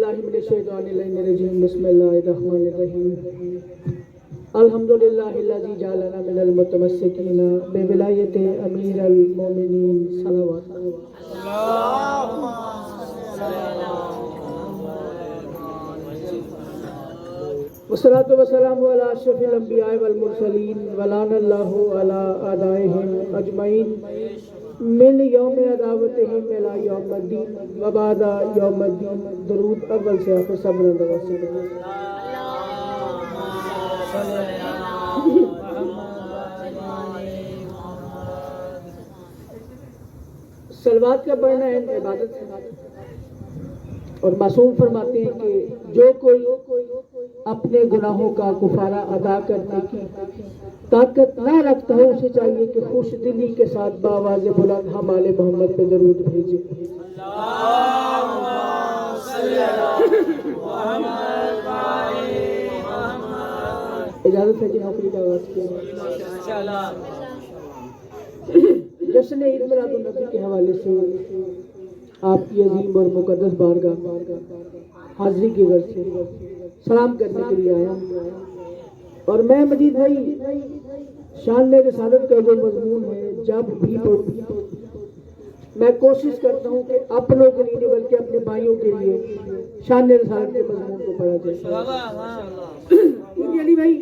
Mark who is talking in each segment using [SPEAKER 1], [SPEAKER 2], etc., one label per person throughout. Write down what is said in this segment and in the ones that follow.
[SPEAKER 1] باللہ من الشیطان الرجیم بسم اللہ الرحمن الرحیم الحمدللہ الذی جعلنا من المتمسکین بولایت امیر المومنین صلوات والصلاة والسلام علی اشرف الانبیاء والمرسلین ولعن اللہ علی اعدائہم اجمعین من یوم عداوتہم الی یوم الدین وبعد یوم الدین. درود اول سے آخر صبر صلوات کا پڑھنا ہے عبادت ہے. اور معصوم فرماتے ہیں کہ جو کوئی اپنے گناہوں کا کفارہ ادا کرنے کی طاقت نہ رکھتا ہو اسے چاہیے کہ خوش دلی کے ساتھ بآواز بلند ہم آل محمد پہ درود بھیجے. اجازت ہے کہ نوکری کا آغاز کیا. جشن عید میلاد النبی کے حوالے سے آپ کی عظیم اور مقدس بارگاہ حاضری کی غرض سے سلام کرنے کے لیے آیا ہوں. اور میں مجید بھائی شان رسالت کا جو مضمون ہے جب بھی میں کوشش کرتا ہوں کہ اپنوں کے لیے نہیں بلکہ اپنے بھائیوں کے لیے شان رسالت کے مضمون کو پڑھا جائے. کیونکہ علی بھائی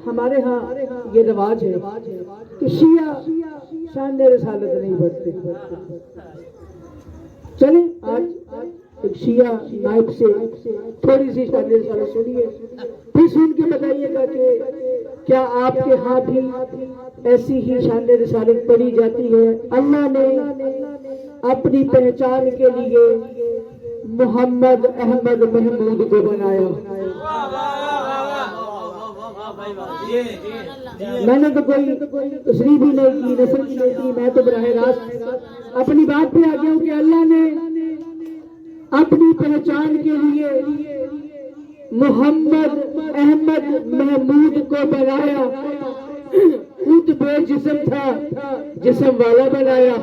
[SPEAKER 1] ہمارے ہاں یہ رواج ہے کہ شیعہ شان رسالت نہیں پڑھتے. چلیں آج ایک شیعہ نائب سے تھوڑی سی شان رسالت سنیے پھر سن کے بتائیے گا کہ کیا آپ کے ہاں بھی ایسی ہی شان رسالت پڑھی جاتی ہے. اللہ نے اپنی پہچان کے لیے محمد احمد محمود کو بنایا. میں نے تو کوئی تصریح بھی نہیں کی نثر بھی نہیں کی. میں تو براہ راست اپنی بات پہ آ گیا ہوں کہ اللہ نے اپنی پہچان کے لیے محمد احمد محمود کو بنایا. خود بے جسم تھا جسم والا بنایا.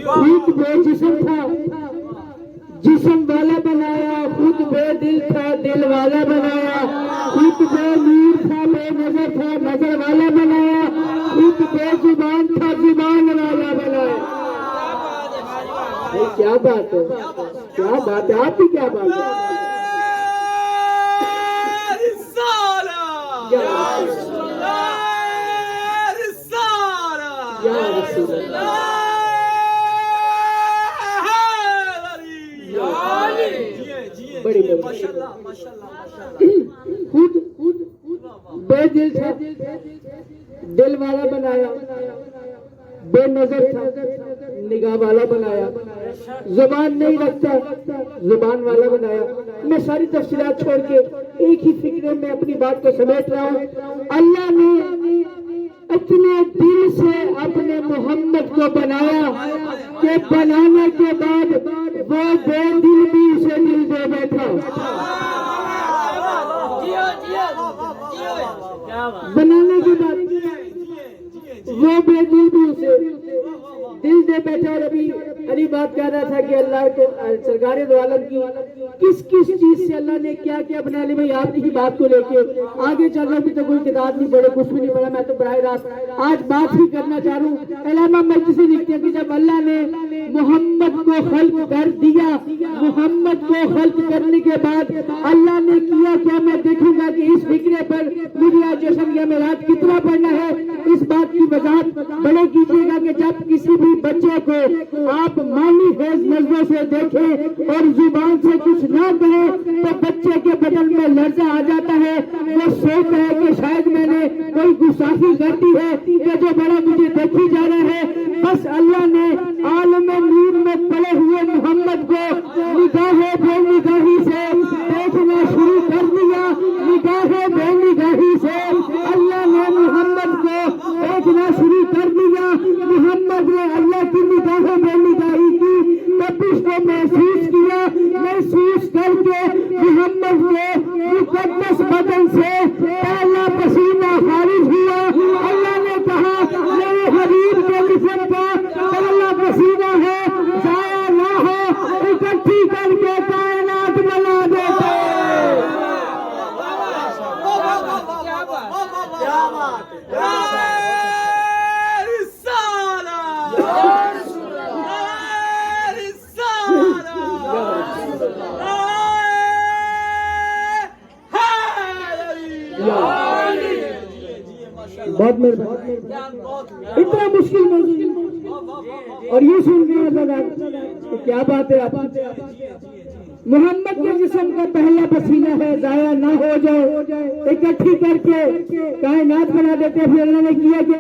[SPEAKER 1] خود بے جسم تھا جسم والا بنایا. خود بے دل تھا دل والا بنایا. خود بے نور تھا بے نظر تھا نظر والا بنایا. خود بے زبان تھا زبان والا بنایا. کیا بات ہے کیا بات ہے آپ کی کیا بات ہے. بڑی خود بے دل تھا دل والا بنایا. بے نظر تھا نگاہ والا بنایا. زبان نہیں رکھتا زبان والا بنایا. میں ساری تفصیلات چھوڑ کے ایک ہی فکرے میں اپنی بات کو سمیٹ رہا ہوں. اللہ نے اتنے دل سے اپنے محمد کو بنایا کہ بنانے کے بعد وہ بے دل بھی اسے دل دے بیٹھا. بنانے کے بعد وہ بے دل بھی اسے دل دے بیٹھا. اور ابھی علی بات کہہ رہا تھا کہ اللہ کو سرکار دو عالم کی کس کس چیز سے اللہ نے کیا کیا بنا لی. بھائی آپ کی بات کو لے کے آگے چل رہا. ابھی تو کوئی کتاب نہیں پڑھے کچھ بھی نہیں پڑھا. میں تو براہ راست آج بات ہی کرنا چاہ رہا ہوں. علامہ مجلسی لکھتے ہیں کہ جب اللہ نے محمد کو خلق کر دیا محمد کو خلق کرنے کے بعد اللہ نے کیا کیا. میں دیکھوں گا کہ اس فکرے پر مجھے آج جشن یا میلاد کتنا پڑھنا ہے. اس بات کی وضاحت بڑے کیجیے گا کہ جب کسی بھی بچے کو آپ مانی خیز نظروں سے دیکھیں اور زبان سے کچھ نہ کہیں تو بچے کے بدن میں لرزہ آ جاتا ہے. وہ سوچتا ہے کہ شاید میں نے کوئی گستاخی کر دی ہے کہ جو بڑا مجھے دیکھی جا رہا ہے. بس اللہ نے عالم نور میں پڑے ہوئے محمد کو نگاہ بے نگاہی سے دیکھنا شروع کر دیا. نگاہ بے نگاہی سے اللہ نے محمد کو دیکھنا شروع کر دیا. محمد نے اللہ کی نگاہ بے نگاہی کی تپش کو محسوس کیا. محسوس کر کے محمد کے مقدس بدن سے پہلا پسینہ خارج ہوا. اللہ نے کہا میرے حبیب کے جسم کا پہلا پسینہ ہے ضائع نہ ہو. اکٹھی کر کے کائنات بنا دیتے. بہت مہربانی. اتنا مشکل موضوع اور یہ سن کے لگا کیا بات ہے. آپ محمد کے جسم کا پہلا پسینہ ہے، ضائع نہ ہو جائے، اکٹھی کر کے کائنات بنا دیتے. پھر اللہ نے کیا کیا؟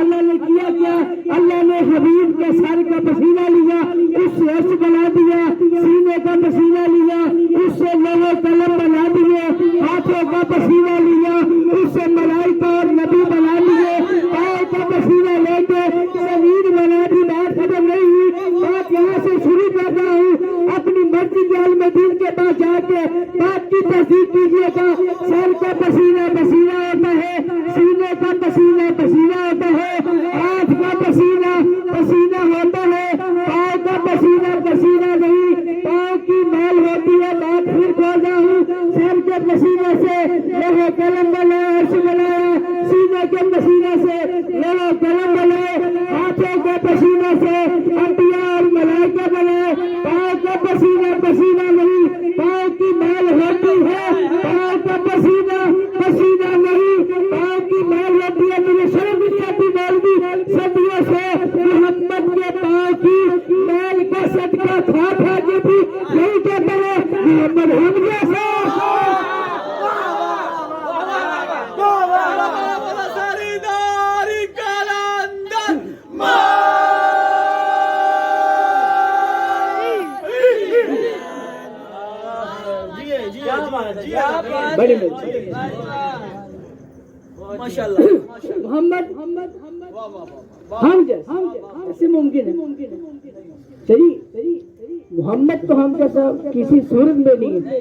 [SPEAKER 1] اللہ نے کیا کیا؟ اللہ نے حبیب کے سر کا پسینہ لیا، اس سے عرش بنا دیا، سینے کا پسینہ لیا، اس سے لوح قلم بنا دیے، ہاتھوں کا پسینہ لیا، اس سے ملائکہ اور نبی بنا لیے، پاؤں کا پسینہ لے کے زمین بنا دی. بات ختم نہیں ہوئی، بات یہاں سے شروع کر رہا ہوں. اپنی مرضی کے عالم دین کے پاس جا کے بات کی تصدیق کیجیے گا. سر کا پسینہ پسینہ ہوتا ہے، سینے کا پسینہ پسینہ ہوتا ہے، ہاتھ کا پسینہ پسینہ ہوتا ہے، پاؤں کا پسینہ پسینہ نہیں، پاؤں کی میل ہوتی ہے. بات پھر کھول رہا ہوں. سر کے پسینے سے لوح قلم بنایا، عرش بنایا، سینے کے پسینے سے لوح قلم بنائے، ہاتھوں کے پسینے سے انبیاء اور ملائکہ بنائے. پاؤں کا پسینہ پسینہ نہیں، پاؤں کی میل ہوتی ہے، پاؤں کا پسینہ پسینہ نہیں، پاؤں کی میل ہوتی ہے. میرے شرم کی میل بھی صدیوں سے محمد کے پاؤں کی میل کا صدقہ کھا کھا کے بھی یہی کہتے ہیں محمد ہم جیسا. بڑی محمد ہم جیسے ممکن ہے. صحیح محمد تو ہم جیسا کسی صورت میں نہیں ہے.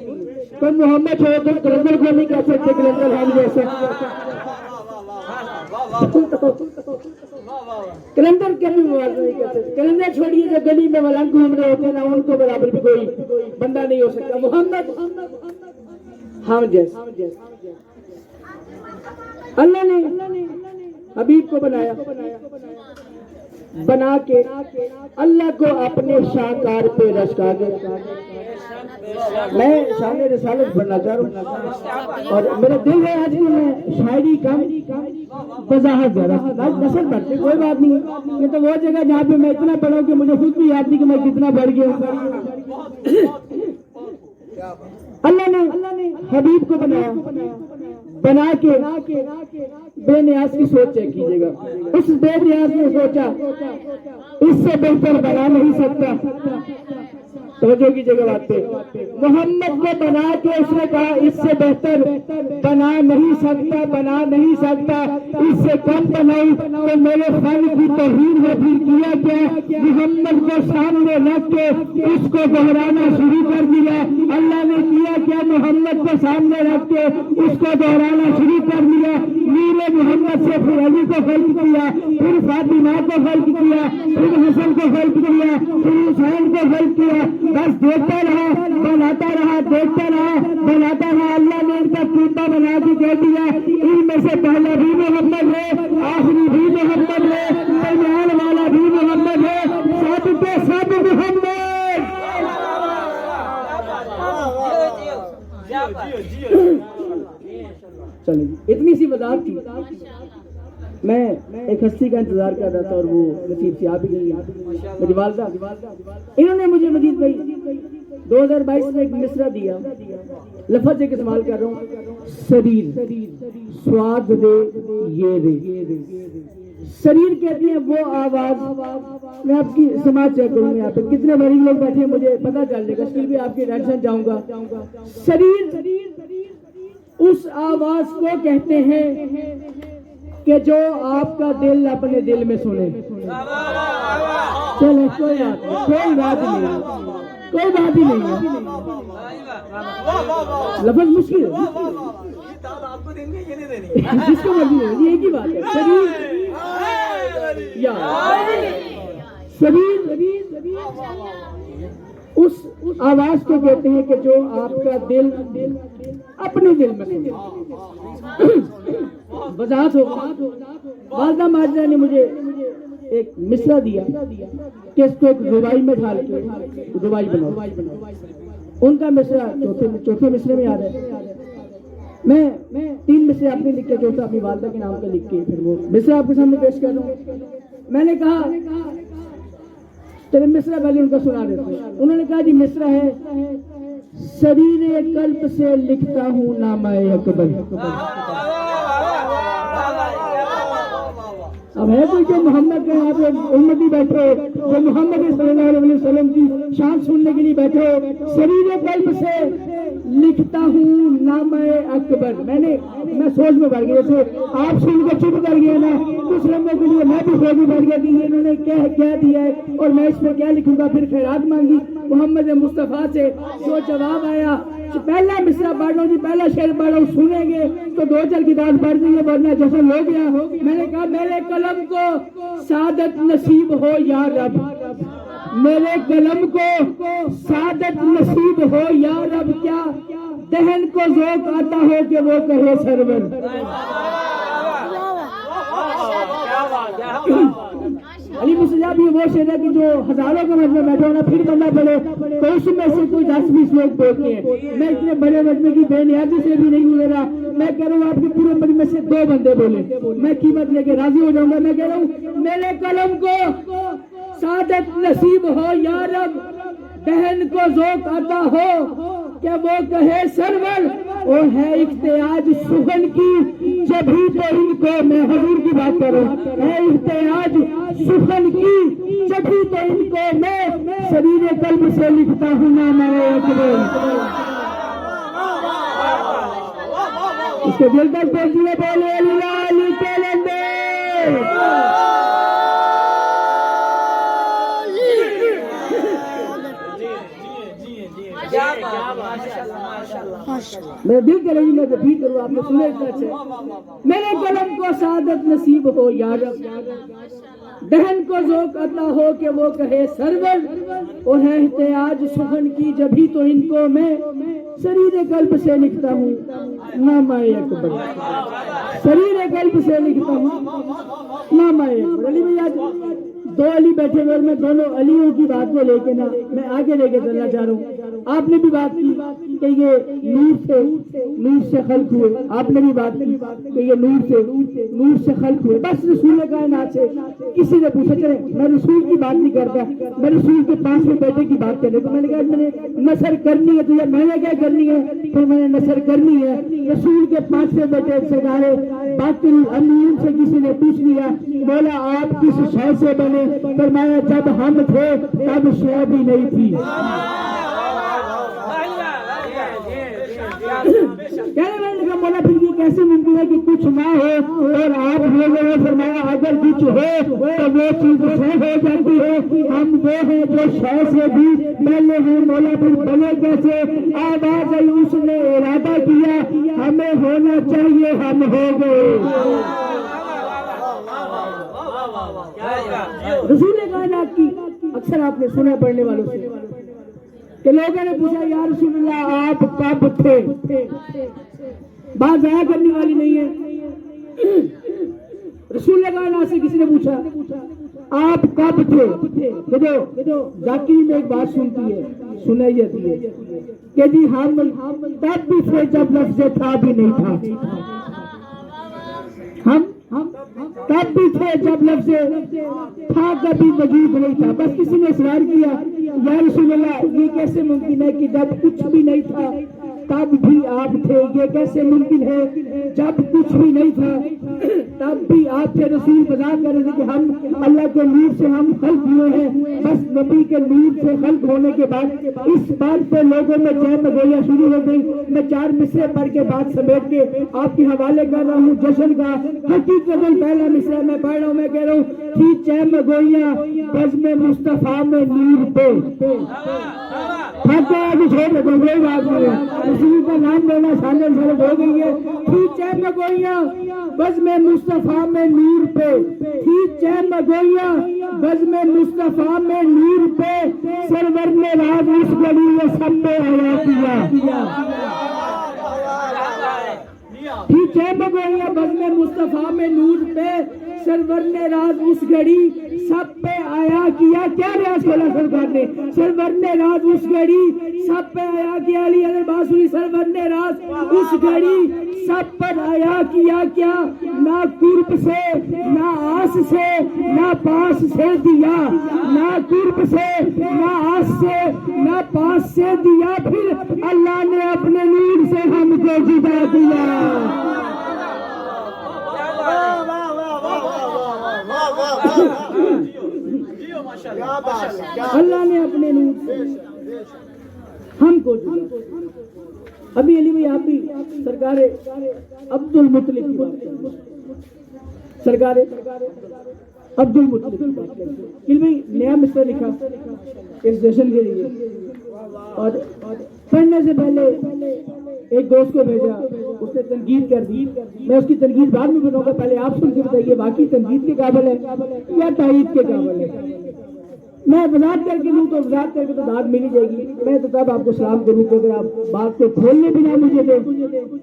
[SPEAKER 1] کوئی محمد چھوڑ کر کلندر کو نہیں کہہ سکتے کلندر ہم جیسا. کلندر کے بھی موازنہ نہیں کر سکتے. کلندر چھوڑیے جو گلی میں ملنگ گھوم رہے ہوتے ہیں نا، ان کو برابر بھی کوئی بندہ نہیں ہو سکتا. محمد ہم جیسا. اللہ نے حبیب کو بنایا، بنا کے اللہ کو اپنے شاہکار پہ رشکا گیا. میں شان رسالت پڑھنا چاہ رہا ہوں اور میرا دل ہے آج کہ میں شاعری کا وضاحت زیادہ نسل پڑھتے. کوئی بات نہیں، یہ تو وہ جگہ جہاں پہ میں اتنا پڑھا کہ مجھے خود بھی یاد نہیں کہ میں کتنا بڑھ گیا. اللہ نے حبیب کو بنایا، بنا کے بے نیاز کی سوچ چیک کیجیے گا. اس بے نیاز نے سوچا اس سے بہتر بنا نہیں سکتا. توجہ کی جگہ بات پہ محمد کو بنا کے اس نے کہا اس سے بہتر بنا نہیں سکتا، اس سے کم بنائی تو میرے خالق کی توہین ہے. پھر کیا کیا؟ محمد کو سامنے رکھ کے اس کو دہرانا شروع کر دیا. اللہ نے کیا محمد کو سامنے رکھ کے اس کو دہرانا شروع کر دیا. میرے محمد سے پھر علی کو خلق کیا، پھر فاطمہ کو خلق کیا، پھر حسن کو خلق کیا، پھر حسین کو خلق کیا. بس دیکھتا رہا، بناتا رہا، دیکھتا رہا، بناتا رہا. اللہ نے ان کا ٹوٹا بنا کے کہہ دیا ان میں سے پہلا بھی محمد ہے، آخری بھی محمد ہے، درمیان والا بھی محمد ہے، سب کے سب محمد. چلیے اتنی سی وضاحت تھی. میں ایک ہستی کا انتظار کر رہا تھا اور وہ نصیب سے آپ ہی گئی. میری والدہ انہوں نے مجھے مجید بھائی 2022 میں ایک مصرع دیا. لفظ ایک استعمال کر رہا ہوں، شریر سواد دے یہ دے. شریر کہتی ہے وہ آواز. میں آپ کی سماعت چیک کروں گا. یہاں پہ کتنے مریض لوگ بیٹھے ہیں مجھے پتا چل جائے گا. اسٹل بھی آپ کی ٹینشن جاؤں گا. شریر اس آواز کو کہتے ہیں کہ جو آپ کا دل اپنے دل میں سنے. چلو کوئی بات ہی نہیں ہے. لفظ مشکل ہے جس کو مرضی ہے، یہ ایک ہی بات ہے. شریر اس آواز کو کہتے ہیں کہ جو آپ کا دل اپنے دل میں سنے. وضاحت ہو. والدہ ماجدہ نے مجھے ایک مصرع دیا کہ اس کو ایک ربائی میں ڈھال کے ربائی بناؤ. ان کا مصرع چوتھے مصرے میں یاد ہے. میں 3 مصرے اپنے لکھ کے چوتھا اپنی والدہ کے نام پہ لکھ کے پھر وہ مصرع آپ کے سامنے پیش کر دوں. میں نے کہا تیرے مصرع پہلے ان کا سنا دیتے ہیں. انہوں نے کہا جی مصرع ہے سریر قلب سے لکھتا ہوں نامہ اکبر. اب ہے کوئی جو محمد کے یہاں پہ امتی بیٹھے جو محمد صلی اللہ علیہ وسلم کی شان سننے کے لیے بیٹھے سریر قلب سے لکھتا ہوں نامہ اکبر. میں سوچ میں بیٹھ گیا جیسے آپ سن کے چپ کر گئے نا کچھ لمحوں کے لیے میں بھی سوچ میں بیٹھ گیا کہ انہوں نے کیا دیا ہے اور میں اس میں کیا لکھوں گا. پھر خیرات مانگی محمد مصطفیٰ سے جو جواب آیا پہلا مصرع پڑھ لو جی پہلا شعر پڑھ لو سنیں گے تو 2-4 کتاب پڑھ دیں گے ورنہ جیسے ہو گیا. میں نے کہا میرے قلم کو سعادت نصیب ہو یا رب. میرے قلم کو سعادت نصیب ہو یا رب. کیا دہن کو ذوق آتا ہو کہ وہ کہے سرور. علی مصطفیٰ یہ وہ شعر ہے کہ جو ہزاروں کا مجمع بیٹھا ہونا پھر بندہ پڑے تو اس میں سے کوئی 10-20 لوگ بولتے ہیں. میں اتنے بڑے مجمع کی بے نیازی سے بھی نہیں گزرا. میں کہہ رہا ہوں آپ کے پورے مجمع سے 2 بندے بولے میں قیمت لے کے راضی ہو جاؤں گا. میں کہہ رہا ہوں میرے قلم کو سعادت نصیب ہو یا رب. دہن کو ذوق آتا ہو کہ وہ کہے سرور. وہ ہے احتیاج سخن کی جبھی تو ان کو میں حضور کی بات کروں ہے احتیاج سخن کی جبھی تو ان کو میں سریر قلب سے لکھتا ہوں نامہ اکبر. اس کے دل تک پہنچنے بولے اللہ علی کے لندے. میں دل کرے گی میں ریپیٹ کروں آپ نے سنے اتنا اچھا. میرے قلم کو سعادت نصیب ہو یا رب. دہن کو ذوق عطا ہو کہ وہ کہے سرور. وہ ہے احتیاج سخن کی جبھی تو ان کو میں سریر قلب سے لکھتا ہوں نامہ اکبر. سریر قلب سے لکھتا ہوں نامہ اکبر. علی بھائی 2 علی بیٹھے ہوئے میں دونوں علیوں کی بات کو لے کے نا میں آگے لے کے چلنا چاہ رہا ہوں. آپ نے بھی بات کی کہ یہ نور سے خلق ہوئے. آپ نے بھی بات کی کہ یہ نور سے خلق ہوئے. بس رسول کائنات سے کسی نے پوچھا چلے میں رسول کی بات نہیں کرتا میں رسول کے 5ویں بیٹے کی بات کرنے تو میں نے کہا میں نے نثر کرنی ہے تو میں نے کیا کرنی ہے پھر میں نے نثر کرنی ہے. رسول کے 5ویں بیٹے سرکار باقی امین سے کسی نے پوچھ لیا بولا آپ کس شے سے بنے. فرمایا جب ہم تھے تب شے بھی نہیں تھی. مولا پھر یہ کیسے ممکن ہے کہ کچھ نہ ہو اور آپ ہو گئے. فرمایا اگر کچھ ہو تو وہ چیز شے ہو جاتی ہے. ہم وہ ہیں جو شے سے بھی پہلے ہیں. مولا پھر بنے کیسے آواز آئی اس نے ارادہ کیا ہمیں ہونا چاہیے ہم ہو گئے. رسول کائنات کی اکثر آپ نے سنا پڑھنے والوں سے کہ لوگوں نے پوچھا یا رسول اللہ آپ کب تھے. بات ضائع کرنے والی نہیں ہے. رسول کائنات سے کسی نے پوچھا آپ کب تھے. ذاکری میں ایک بات سنائی جاتی ہے کہ جی ہم تب بھی تھے جب لفظ تھا بھی نہیں تھا. ہم تب بھی تھے جب لفظ تھا کبھی وجود نہیں تھا. بس کسی نے اصرار کیا یا رسول اللہ یہ کیسے ممکن ہے کہ جب کچھ بھی نہیں تھا تب بھی آپ تھے. یہ کیسے ممکن ہے جب کچھ بھی نہیں تھا تب بھی آپ تھے. رسول بتا کر رہے تھے کہ ہم اللہ کے نور سے ہم خلق ہوئے ہیں. بس نبی کے نور سے خلق ہونے کے بعد اس بات پہ لوگوں میں چہم گویا شروع ہو گئی. میں 4 مصرے پڑھ کے بات سمیٹ کے آپ کے حوالے کر رہا ہوں جشن کا. حقیقت پہلا مصرع میں پڑھ رہا ہوں. میں کہہ رہا ہوں تھی چہم گوئیاں بزم مصطفیٰ میں نور پہ. چھوڑ دیتا ہوں کوئی بات نہیں. رسول کا نام لینا سالے ہو گئی ہے. تھی چہم گوئیاں بزم مصطفیٰ میں نور پہ. تھی چہم گوئیاں بزم مصطفیٰ میں نور پہ سرور نے راز اس گھڑی یہ سب پہ آیا کیا ٹھیک ہے بگویا بزم مصطفیٰ میں نور پہ سرور نے راز اس گھڑی سب پہ آیا کیا کیا ریاض کھولا سرکار نے سرور نے راز اس گھڑی سب پہ آیا کیا علی حضرت بانسری سرور نے راز اس گھڑی سب پر آیا کیا کیا نہ قرب سے نہ آس سے نہ پاس سے دیا نہ قرب سے نہ آس سے نہ پاس سے دیا پھر اللہ نے اپنے نور سے ہم کو جدا دیا اللہ نے اپنے نور سے ہم کو جدا ابھی علی بھائی آپ بھی سرکار عبد المطلب کی بات کریں سرکار عبد المطلب کی بات کریں علی بھائی نیا مصرع لکھا اس جشن کے لیے اور پڑھنے سے پہلے ایک دوست کو بھیجا اس نے تنقید کر دی میں اس کی تنقید بعد میں بتاؤں گا پہلے آپ سن کے بتائیے باقی تنقید کے قابل ہے یا تائید کے قابل ہے میں وضاحت کر کے لوں تو وضاحت کر کے تو داد ملی جائے گی میں تو تب آپ کو سلام کروں کہ اگر آپ بات کو کھولنے بھی نہ مجھے دیں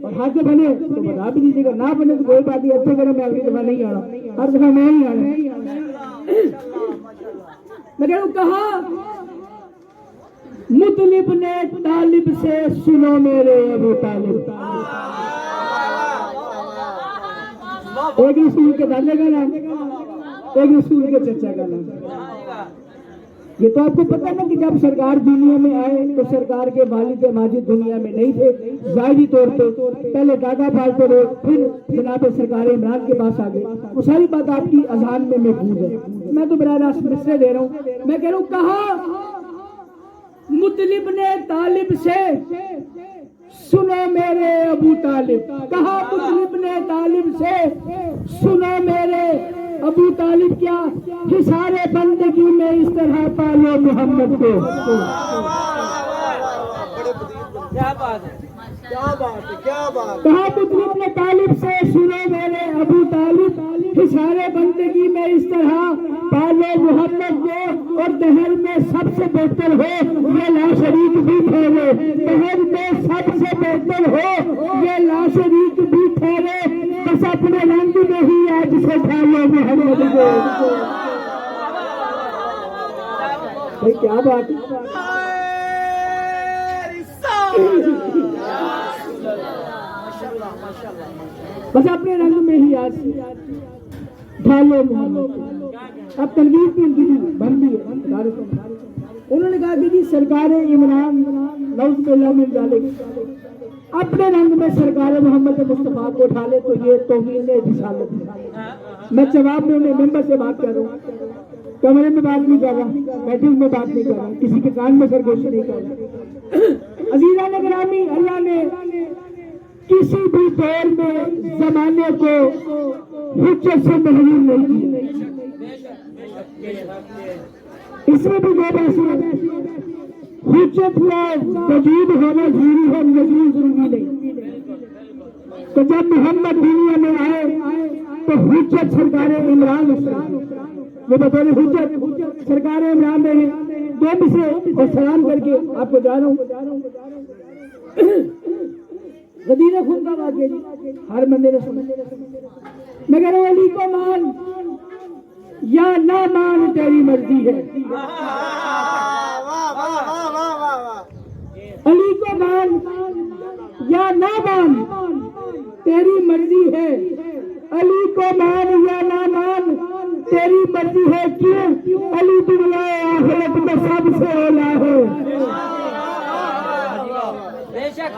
[SPEAKER 1] اور حق بنے تو بتا بھی دیجیے گا نہ بنے تو کوئی بات نہیں اچھے کریں میں اگلی دفعہ نہیں آنا ہر دفعہ میں ہی آنا میں کہہ رہا ہوں کہا مطلب نے طالب سے سنو میرے ابو طالب ایک رسول کے دادے کا نام ایک رسول کے چچا کا نام یہ تو آپ کو پتہ نا کہ جب سرکار دنیا میں آئے تو سرکار کے والد ماجد دنیا میں نہیں تھے ظاہری طور پہ پہلے دادا پالتے رہے پھر جناب سرکار عمران کے پاس آ گئے وہ ساری بات آپ کی اذہان میں محفوظ ہے میں تو براہ راست مصرع دے رہا ہوں میں کہہ رہا ہوں کہا مطلب نے طالب سے سنو میرے ابو طالب کہا مطلب نے طالب سے سنو میرے ابو طالب کیا حصار بندگی میں اس طرح پالو محمد کو کہا مطلب نے طالب سے سنو میرے ابو طالب حصار بندگی میں اس طرح پالو محمد کو اور دہر میں سب سے بہتر ہو یہ لا شریک بھی ٹھہرے دہر میں سب سے بہتر ہو یہ لا شریک بھی ٹھہرے بس اپنے رنگ میں ہی آج سے ڈھالو محمد کو کیا بات بس اپنے رنگ میں ہی آج ڈھالو محمد اب تنقید کی بن بھی ہے انہوں نے کہا کہ جی سرکار عمران نعوذ باللہ من ذالک اپنے رنگ میں سرکار محمد مصطفیٰ کو ڈھالے تو یہ توہین رسالت ہے میں جواب میں انہیں ممبر سے بات کر رہا ہوں کمرے میں بات نہیں کر رہا میٹنگ میں بات نہیں کر رہا کسی کے کان میں سرگوشی نہیں کر رہا عزیزان گرامی اللہ نے کسی بھی دور میں زمانے کو حجت سے محروم نہیں کیا اس میں بھی دو بحث حجت میں وجود ہونا ضروری ہے نظیر ضروری نہیں تو جب محمد دنیا میں آئے تو حجت سرکار عمران وہ بطور حجت سرکار عمران میں ہیں دو مصرے اور سلام کر کے آپ کو جا رہا ہوں غدیر خون کا واقعہ جی ہر بندے نے سمجھ میں کہہ رہا ہوں علی کو مان یا نہ مان تیری مرضی ہے علی کو مان یا نہ مان تیری مرضی ہے علی کو مان یا نہ مان تیری مرضی ہے کیوں علی دنیا آخرت میں سب سے اولا ہے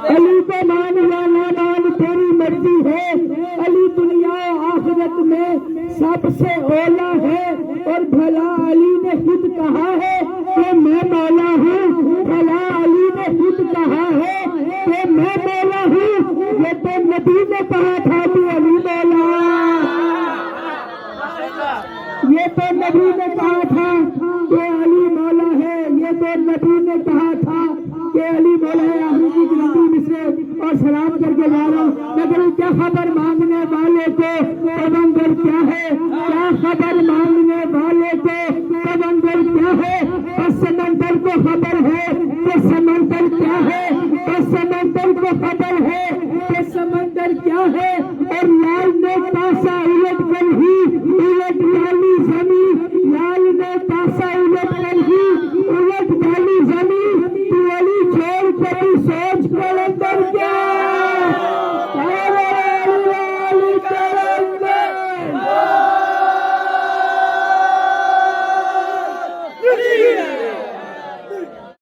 [SPEAKER 1] علی کو مان یا نہ مان تیری مرضی ہے علی دنیا آخرت میں سب سے اولا ہے اور بھلا علی نے خود کہا ہے کہ میں مولا ہوں بھلا علی نے خود کہا ہے کہ میں مولا ہوں یہ تو نبی نے کہا تھا کہ علی مولا یہ تو نبی نے کہا تھا کہ علی مولا ہے یہ تو نبی نے کہا تھا کہ علی مولا ہے آخری کی گنتی مصرے اور سلام کر کے جا رہا ہوں میں کہوں کیا خبر مانگنے والے کو پیغمبر کیا ہے کیا خبر مانگنے والے کو سمندر کیا ہے؟ بس سمندر کو خبر ہے کہ سمندر کیا ہے، بس سمندر